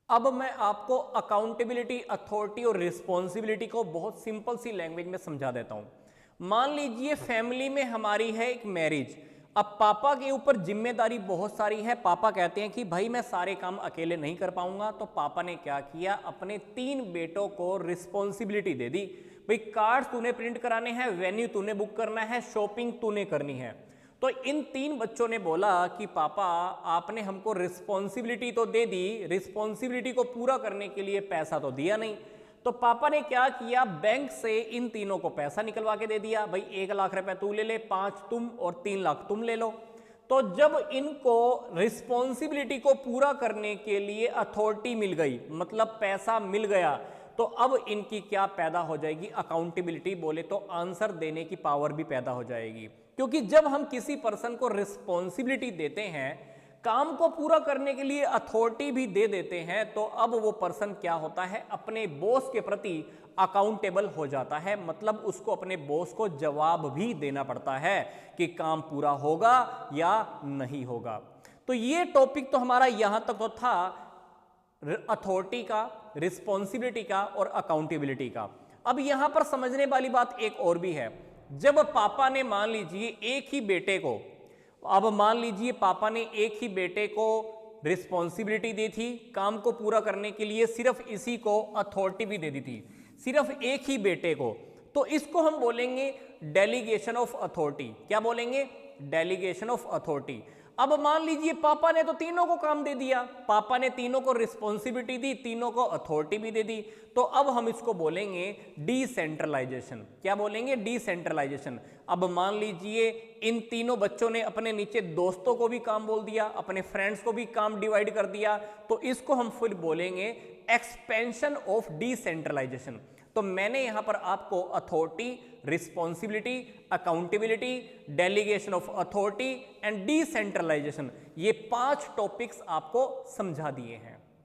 अब मैं आपको अकाउंटेबिलिटी, अथॉरिटी और रिस्पॉन्सिबिलिटी को बहुत सिंपल सी लैंग्वेज में समझा देता हूं। मान लीजिए फैमिली में हमारी है एक मैरिज। अब पापा के ऊपर जिम्मेदारी बहुत सारी है। पापा कहते हैं कि भाई मैं सारे काम अकेले नहीं कर पाऊंगा। तो पापा ने क्या किया, अपने 3 बेटों को रिस्पॉन्सिबिलिटी दे दी। भाई कार्ड तूने प्रिंट कराने हैं, वेन्यू तूने बुक करना है, शॉपिंग तूने करनी है। तो इन 3 बच्चों ने बोला कि पापा आपने हमको रिस्पॉन्सिबिलिटी तो दे दी, रिस्पॉन्सिबिलिटी को पूरा करने के लिए पैसा तो दिया नहीं। तो पापा ने क्या किया, बैंक से इन तीनों को पैसा निकलवा के दे दिया। भाई 1 लाख रुपए तू ले ले, 5 तुम और 3 लाख तुम ले लो। तो जब इनको रिस्पॉन्सिबिलिटी को पूरा करने के लिए अथॉरिटी मिल गई, मतलब पैसा मिल गया, तो अब इनकी क्या पैदा हो जाएगी, अकाउंटेबिलिटी बोले तो आंसर देने की पावर भी पैदा हो जाएगी। क्योंकि जब हम किसी पर्सन को रिस्पॉन्सिबिलिटी देते हैं, काम को पूरा करने के लिए अथॉरिटी भी दे देते हैं, तो अब वो पर्सन क्या होता है, अपने बॉस के प्रति अकाउंटेबल हो जाता है। मतलब उसको अपने बॉस को जवाब भी देना पड़ता है कि काम पूरा होगा या नहीं होगा। तो ये टॉपिक तो हमारा यहां तक तो था अथॉरिटी का, रिस्पॉन्सिबिलिटी का और अकाउंटेबिलिटी का। अब यहां पर समझने वाली बात एक और भी है। जब पापा ने मान लीजिए एक ही बेटे को, अब मान लीजिए पापा ने एक ही बेटे को रिस्पॉन्सिबिलिटी दी थी काम को पूरा करने के लिए, सिर्फ इसी को अथॉरिटी भी दे दी थी, सिर्फ एक ही बेटे को, तो इसको हम बोलेंगे डेलीगेशन ऑफ अथॉरिटी। क्या बोलेंगे, डेलीगेशन ऑफ अथॉरिटी। अब मान लीजिए पापा ने तो तीनों को काम दे दिया, पापा ने तीनों को रिस्पॉन्सिबिलिटी दी, तीनों को अथॉरिटी भी दे दी, तो अब हम इसको बोलेंगे डिसेंट्रलाइजेशन। क्या बोलेंगे, डिसेंट्रलाइजेशन। अब मान लीजिए इन तीनों बच्चों ने अपने नीचे दोस्तों को भी काम बोल दिया, अपने फ्रेंड्स को भी काम डिवाइड कर दिया, तो इसको हम फिर बोलेंगे एक्सपेंशन ऑफ डिसेंट्रलाइजेशन। तो मैंने यहां पर आपको authority, responsibility, accountability, delegation of authority and decentralization, ये 5 टॉपिक्स आपको समझा दिए हैं।